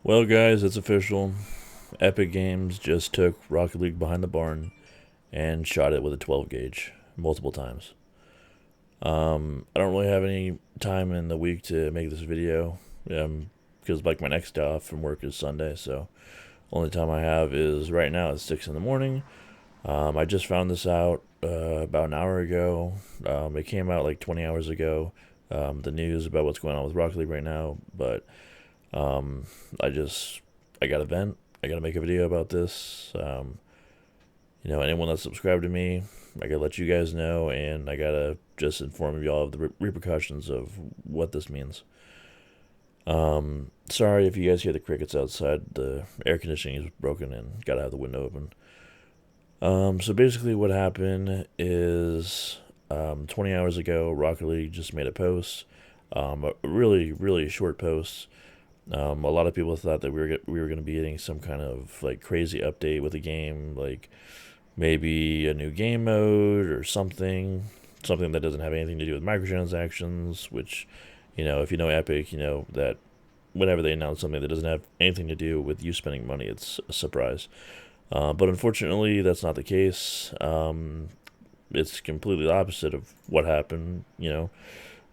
Well, guys, it's official. Epic Games just took Rocket League behind the barn and shot it with a 12 gauge multiple times. I don't really have any time in the week to make this video because like my next day off from work is Sunday, so only time I have is right now at 6 in the morning. I just found this out about an hour ago. It came out like 20 hours ago. The news about what's going on with Rocket League right now, but um, I just I got to vent. I got to make a video about this. Anyone that's subscribed to me, I gotta let you guys know, and I gotta just inform you all of the repercussions of what this means. Sorry if you guys hear the crickets outside. The air conditioning is broken and gotta have the window open. So basically, what happened is 20 hours ago, Rocket League just made a post, a really, really short post. A lot of people thought that we were going to be getting some kind of like crazy update with the game, like maybe a new game mode or something that doesn't have anything to do with microtransactions. Which, if you know Epic, you know that whenever they announce something that doesn't have anything to do with you spending money, it's a surprise. But unfortunately, that's not the case. It's completely the opposite of what happened.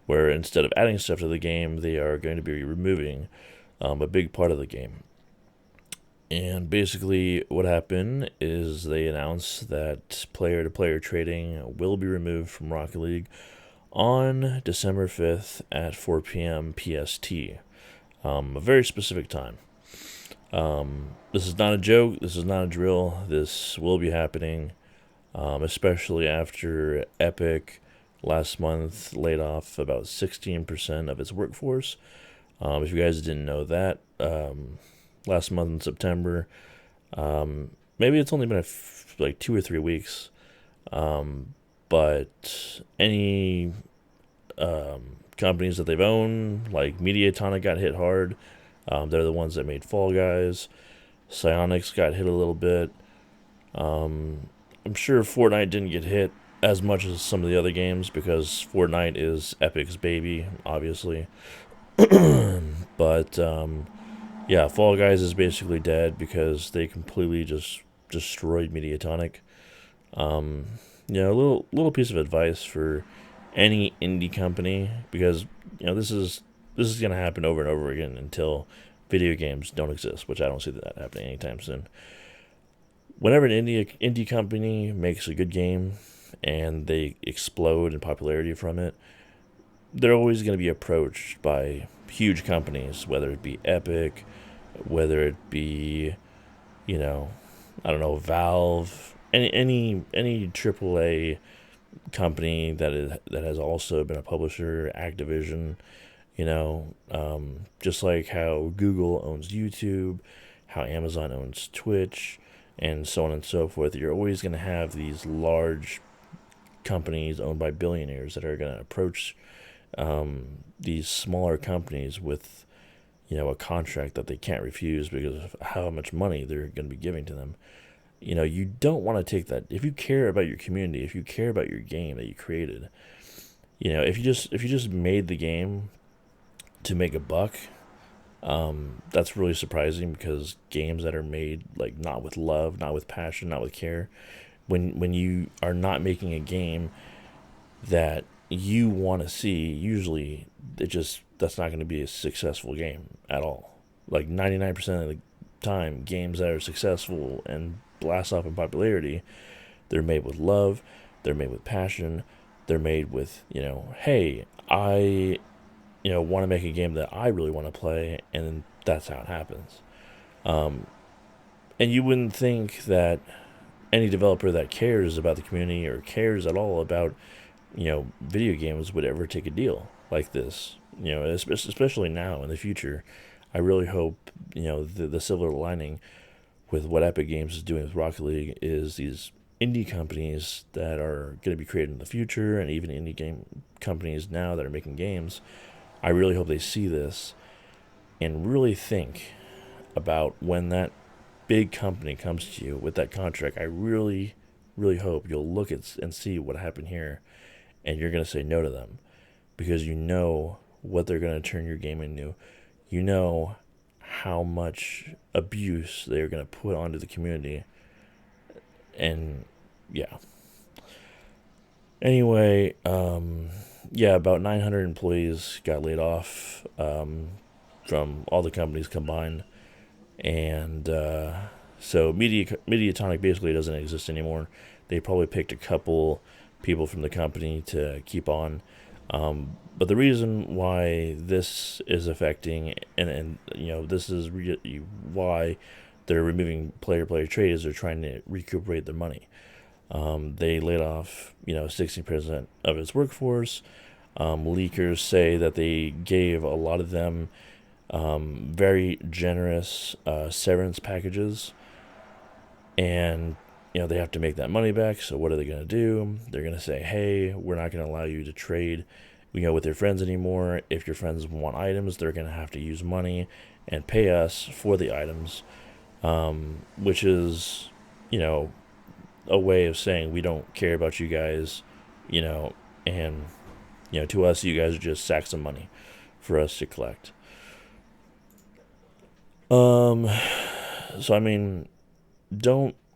Where instead of adding stuff to the game, they are going to be removing a big part of the game. And basically, what happened is they announced that player to player trading will be removed from Rocket League on December 5th at 4 p.m. PST, a very specific time. This is not a joke, this is not a drill, this will be happening, especially after Epic last month laid off about 16% of its workforce. If you guys didn't know that, last month in September, maybe it's only been like 2 or 3 weeks, but any companies that they've owned, like Mediatonic, got hit hard. They're the ones that made Fall Guys. Psyonix got hit a little bit. I'm sure Fortnite didn't get hit as much as some of the other games because Fortnite is Epic's baby, obviously. But yeah, Fall Guys is basically dead because they completely just destroyed Mediatonic. Um, a little piece of advice for any indie company, because this is gonna happen over and over again until video games don't exist, which I don't see that happening anytime soon. Whenever an indie company makes a good game and they explode in popularity from it, they're always going to be approached by huge companies, whether it be Epic, whether it be, you know, I don't know, Valve, any AAA company that has also been a publisher, Activision, just like how Google owns YouTube, how Amazon owns Twitch, and so on and so forth. You're always going to have these large companies owned by billionaires that are going to approach these smaller companies with a contract that they can't refuse because of how much money they're going to be giving to them. You don't want to take that. If you care about your community, if you care about your game that you created, if you just made the game to make a buck, that's really surprising, because games that are made like not with love, not with passion, not with care, when you are not making a game that you want to see, usually that's not going to be a successful game at all. Like 99% of the time, games that are successful and blast off in popularity, they're made with love, they're made with passion, they're made with, hey, I want to make a game that I really want to play, and that's how it happens. Um, and you wouldn't think that any developer that cares about the community or cares at all about video games would ever take a deal like this. Especially now in the future. I really hope the silver lining with what Epic Games is doing with Rocket League is these indie companies that are going to be created in the future, and even indie game companies now that are making games. I really hope they see this and really think about when that big company comes to you with that contract. I really, really hope you'll look at and see what happened here, and you're going to say no to them, because you know what they're going to turn your game into. You know how much abuse they're going to put onto the community. And yeah. Anyway, yeah, about 900 employees got laid off from all the companies combined. And so Mediatonic basically doesn't exist anymore. They probably picked a couple people from the company to keep on. But the reason why this is affecting, and this is why they're removing player trade is they're trying to recuperate their money. They laid off 60% of its workforce. Leakers say that they gave a lot of them very generous severance packages, and they have to make that money back. So what are they going to do? They're going to say, hey, we're not going to allow you to trade with your friends anymore. If your friends want items, they're going to have to use money and pay us for the items, which is a way of saying we don't care about you guys, and to us you guys are just sacks of money for us to collect. So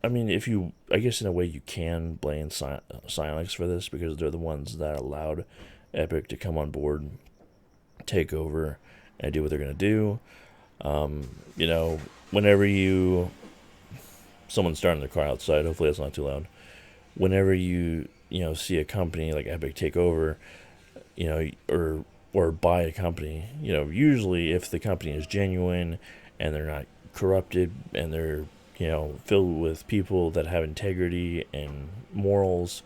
if you, I guess in a way you can blame Psyonix for this, because they're the ones that allowed Epic to come on board, take over, and do what they're gonna do. Whenever someone's starting their car outside, hopefully that's not too loud. Whenever you see a company like Epic take over, or buy a company, usually if the company is genuine and they're not corrupted and they're filled with people that have integrity and morals,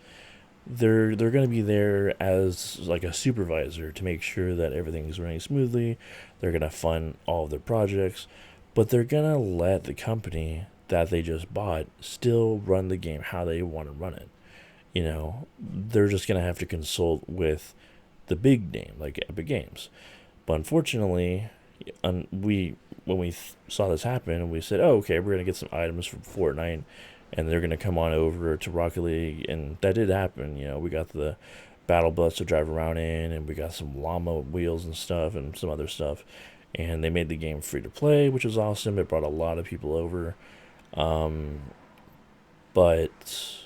they're going to be there as like a supervisor to make sure that everything's running smoothly. They're going to fund all of their projects, but they're going to let the company that they just bought still run the game how they want to run it. They're just going to have to consult with the big name like Epic Games. But unfortunately, when we saw this happen, we said, oh, okay, we're going to get some items from Fortnite, and they're going to come on over to Rocket League. And that did happen. We got the battle bus to drive around in, and we got some llama wheels and stuff and some other stuff. And they made the game free to play, which was awesome. It brought a lot of people over. But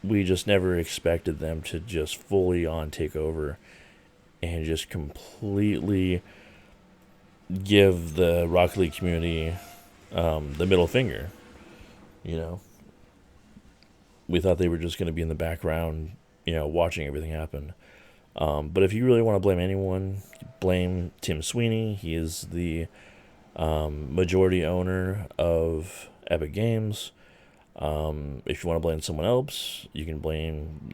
we just never expected them to just fully on take over and just completely give the Rocket League community the middle finger. We thought they were just going to be in the background, watching everything happen. But if you really want to blame anyone, blame Tim Sweeney. He is the majority owner of Epic Games. If you want to blame someone else, you can blame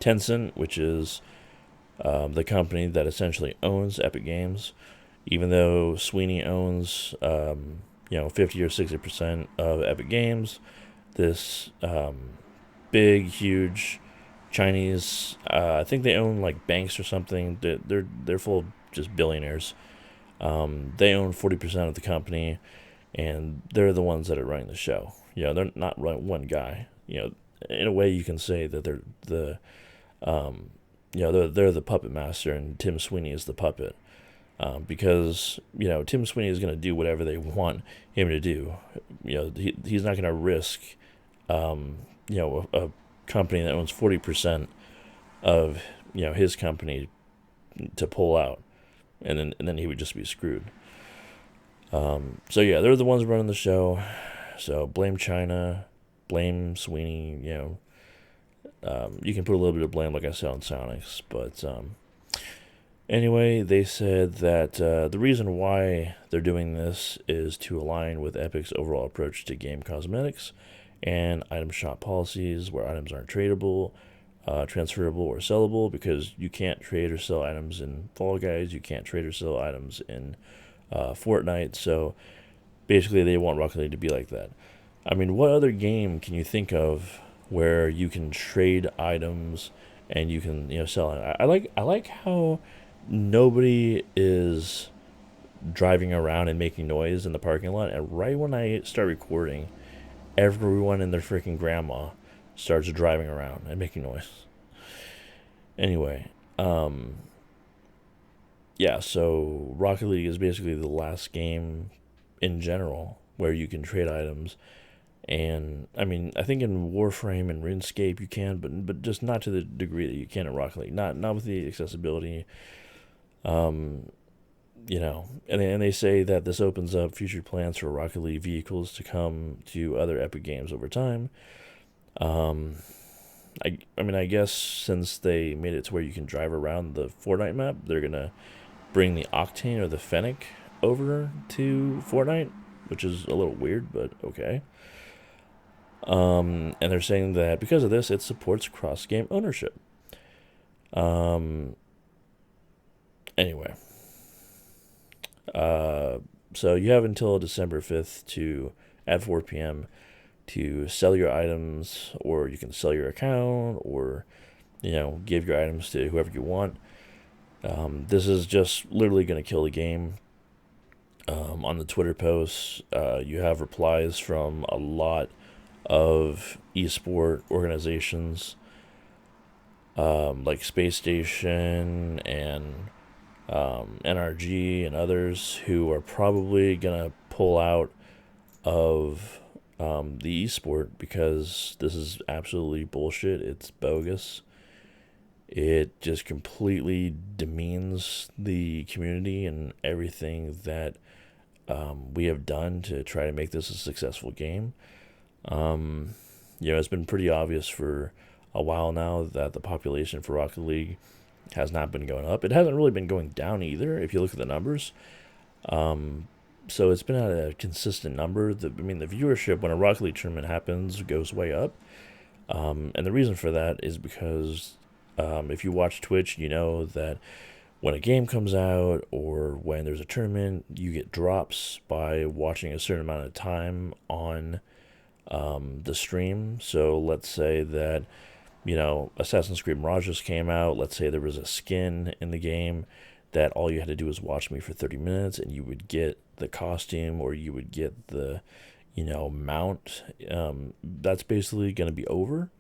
Tencent, which is the company that essentially owns Epic Games. Even though Sweeney owns 50 or 60% of Epic Games, this big, huge Chinese, I think they own like banks or something. They're full of just billionaires. They own 40% of the company, and they're the ones that are running the show. They're not running one guy. In a way, you can say that they're they're the puppet master, and Tim Sweeney is the puppet. Because Tim Sweeney is going to do whatever they want him to do. He's not going to risk a company that owns 40% of his company to pull out, and then he would just be screwed. So yeah, they're the ones running the show. So blame China, blame Sweeney. You can put a little bit of blame, like I said, on Psyonix, but anyway, they said that the reason why they're doing this is to align with Epic's overall approach to game cosmetics and item shop policies, where items aren't tradable, transferable, or sellable, because you can't trade or sell items in Fall Guys, you can't trade or sell items in Fortnite. So basically they want Rocket League to be like that. What other game can you think of where you can trade items and you can sell it? I like how nobody is driving around and making noise in the parking lot, and right when I start recording, everyone and their freaking grandma starts driving around and making noise. Anyway, yeah, so Rocket League is basically the last game in general where you can trade items. And I mean, I think in Warframe and RuneScape you can, but just not to the degree that you can in Rocket League. Not with the accessibility. Um, and they say that this opens up future plans for Rocket League vehicles to come to other Epic games over time. Um, I mean, I guess since they made it to where you can drive around the Fortnite map, they're gonna bring the Octane or the Fennec over to Fortnite, which is a little weird, but okay. And they're saying that because of this, it supports cross-game ownership. Um, anyway, uh, so you have until December 5th to at 4 p.m. to sell your items, or you can sell your account, or give your items to whoever you want. This is just literally going to kill the game. On the Twitter posts, you have replies from a lot of esport organizations, like Space Station and NRG and others, who are probably gonna pull out of the esport because this is absolutely bullshit. It's bogus. It just completely demeans the community and everything that we have done to try to make this a successful game. It's been pretty obvious for a while now that the population for Rocket League has not been going up. It hasn't really been going down either, if you look at the numbers. So it's been at a consistent number. The viewership when a Rocket League tournament happens goes way up. And the reason for that is because if you watch Twitch, you know that when a game comes out or when there's a tournament, you get drops by watching a certain amount of time on the stream. So let's say that Assassin's Creed Mirage just came out. Let's say there was a skin in the game that all you had to do was watch me for 30 minutes and you would get the costume or you would get the mount. That's basically going to be over,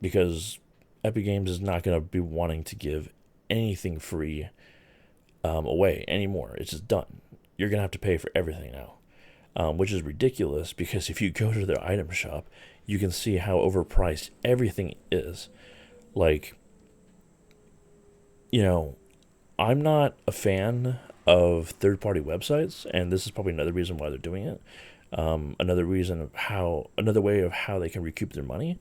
because Epic Games is not going to be wanting to give anything free away anymore. It's just done. You're going to have to pay for everything now. Which is ridiculous because if you go to their item shop, you can see how overpriced everything is. Like, I'm not a fan of third-party websites, and this is probably another reason why they're doing it. Another way of how they can recoup their money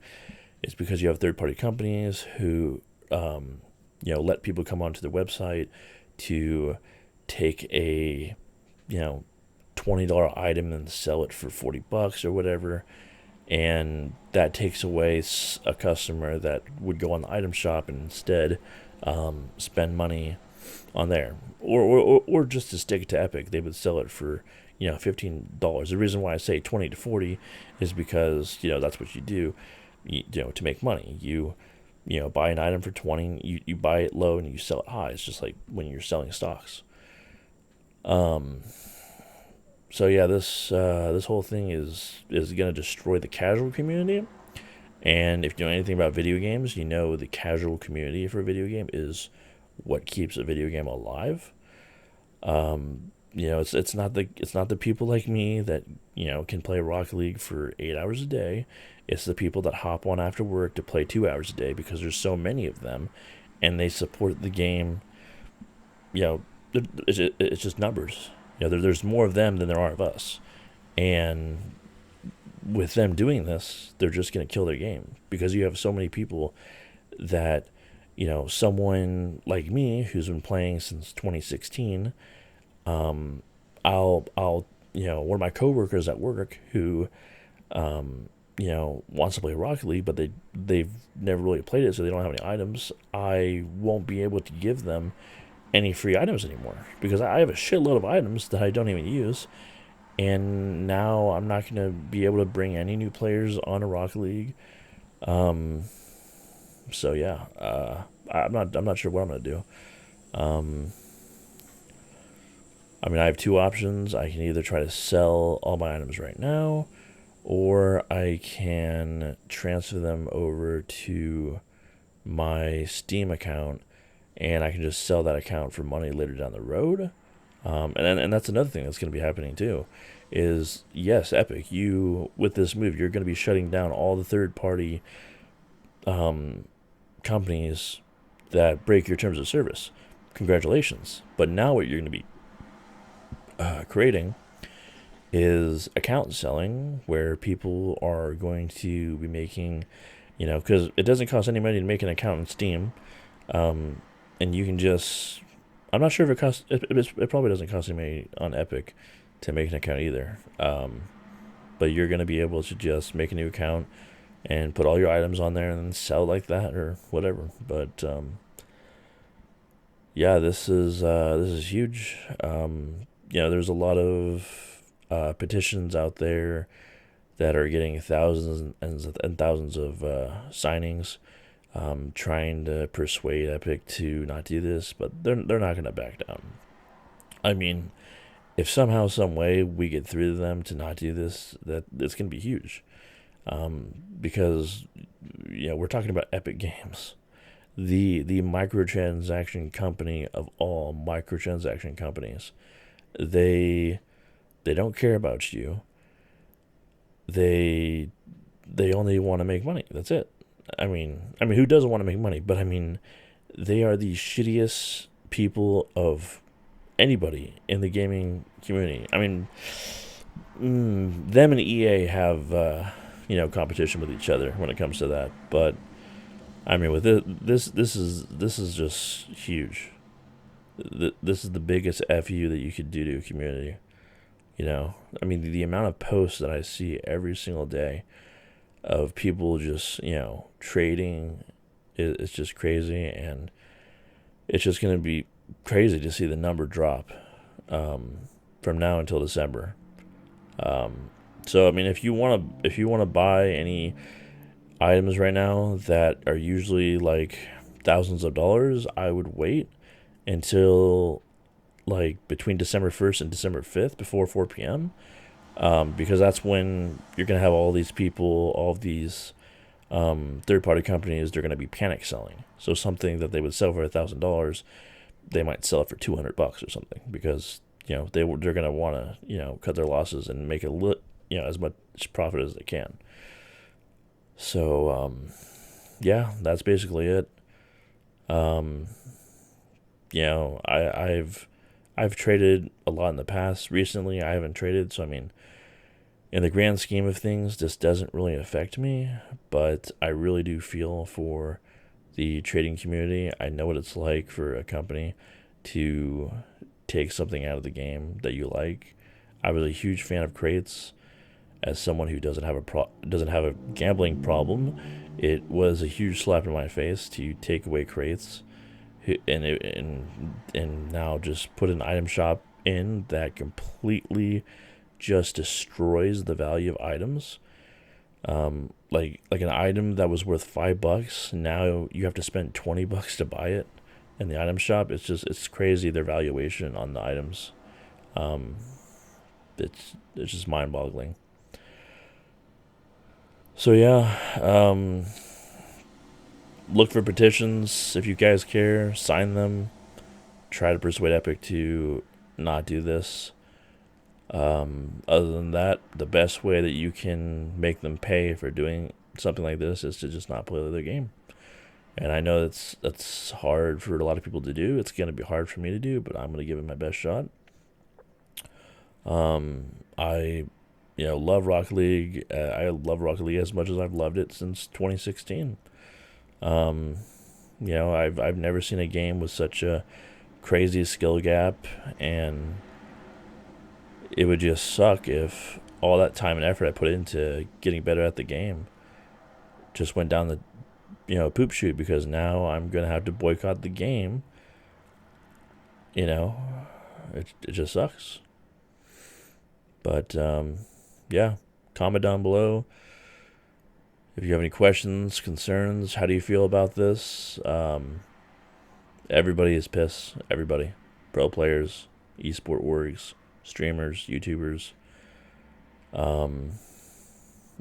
is because you have third-party companies who, let people come onto their website to take a, $20 item and sell it for $40 or whatever, and that takes away a customer that would go on the item shop and instead spend money on there, or just to stick it to Epic, they would sell it for $15. The reason why I say 20 to 40 is because that's what you do, to make money. You buy an item for 20, you buy it low and you sell it high. It's just like when you're selling stocks. So yeah, this whole thing is gonna destroy the casual community. And if you know anything about video games, the casual community for a video game is what keeps a video game alive. It's not the people like me that can play Rocket League for 8 hours a day. It's the people that hop on after work to play 2 hours a day because there's so many of them, and they support the game. It's just numbers. There's more of them than there are of us, and with them doing this, they're just going to kill their game because you have so many people that, someone like me who's been playing since 2016, I'll, one of my coworkers at work who, wants to play Rocket League, but they've never really played it, so they don't have any items. I won't be able to give them any free items anymore because I have a shitload of items that I don't even use. And now I'm not going to be able to bring any new players on a Rocket League. So yeah, I'm not sure what I'm going to do. I have two options. I can either try to sell all my items right now, or I can transfer them over to my Steam account and I can just sell that account for money later down the road. And that's another thing that's going to be happening too, is yes, Epic, you with this move, you're going to be shutting down all the third party companies that break your terms of service. Congratulations. But now what you're going to be creating is account selling, where people are going to be making, because it doesn't cost any money to make an account in Steam, and you can just. I'm not sure if it costs. It probably doesn't cost any money on Epic to make an account either. But you're going to be able to just make a new account and put all your items on there and then sell like that or whatever. But yeah, this is huge. There's a lot of petitions out there that are getting thousands and thousands of signings, trying to persuade Epic to not do this, but they're not going to back down. I mean, if somehow, some way, we get through to them to not do this, that's going to be huge. Because we're talking about Epic Games, the microtransaction company of all microtransaction companies. They don't care about you. They only want to make money. That's it. I mean, who doesn't want to make money? But I mean, they are the shittiest people of anybody in the gaming community. I mean, them and EA have competition with each other when it comes to that. But I mean, with this is just huge. This is the biggest FU that you could do to a community. I mean, the amount of posts that I see every single day of people just, trading is just crazy, and it's just going to be crazy to see the number drop from now until December. So I mean, if you want to buy any items right now that are usually like thousands of dollars, I would wait until like between December 1st and December 5th before 4 p.m. Because that's when you're going to have all these people, all of these third-party companies, they're going to be panic selling. So something that they would sell for $1,000, they might sell it for $200 or something, because they're going to want to cut their losses and make as much profit as they can. So yeah, that's basically it. I've traded a lot in the past. Recently, I haven't traded, so I mean, in the grand scheme of things, this doesn't really affect me, but I really do feel for the trading community. I know what it's like for a company to take something out of the game that you like. I was a huge fan of crates. As someone who doesn't have a gambling problem, it was a huge slap in my face to take away crates, and now just put an item shop in that completely just destroys the value of items. Like an item that was worth $5, now you have to spend $20 to buy it in the item shop. It's crazy, their valuation on the items. It's just mind-boggling. So yeah, look for petitions. If you guys care, sign them. Try to persuade Epic to not do this. Other than that, the best way that you can make them pay for doing something like this is to just not play their game. And I know that's hard for a lot of people to do. It's going to be hard for me to do, but I'm going to give it my best shot. I love Rocket League. I love Rocket League as much as I've loved it since 2016. I've never seen a game with such a crazy skill gap, and it would just suck if all that time and effort I put into getting better at the game just went down the poop chute, because now I'm gonna have to boycott the game. It just sucks. But yeah, comment down below if you have any questions, concerns. How do you feel about this? Everybody is pissed. Everybody, pro players, esport orgs, streamers, YouTubers,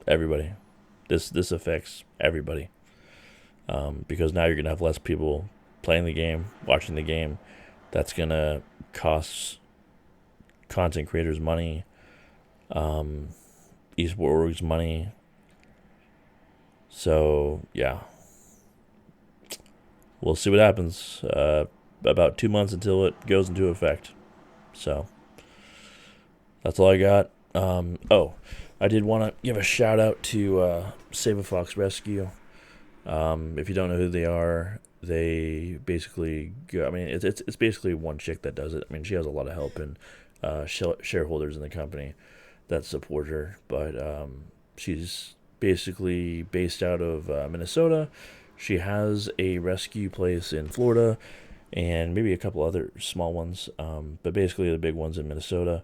everybody. This affects everybody, because now you're gonna have less people playing the game, watching the game. That's gonna cost content creators money, um, esport orgs money. So yeah, we'll see what happens. About 2 months until it goes into effect. So that's all I got. Oh, I did want to give a shout out to Save a Fox Rescue. If you don't know who they are, they basically go, I mean, it's basically one chick that does it. I mean, she has a lot of help and shareholders in the company that support her, but she's basically based out of Minnesota. She has a rescue place in Florida and maybe a couple other small ones, but basically the big ones in Minnesota.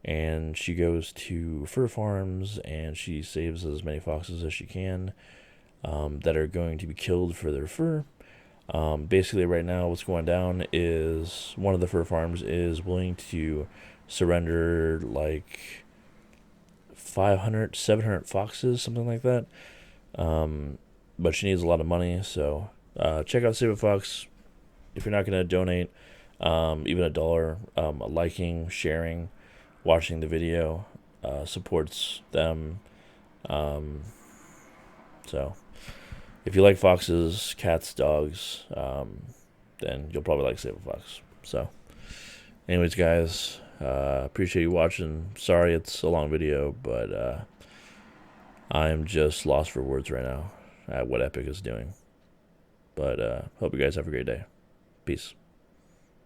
And she goes to fur farms and she saves as many foxes as she can that are going to be killed for their fur. Basically, right now, what's going down is one of the fur farms is willing to surrender like 500, 700 foxes, something like that. But she needs a lot of money, so check out Save a Fox. If you're not going to donate, even $1, liking, sharing, watching the video supports them. So if you like foxes, cats, dogs, then you'll probably like Save a Fox. So, anyways, guys, appreciate you watching. Sorry it's a long video, but I'm just lost for words right now at what Epic is doing. But hope you guys have a great day. Peace.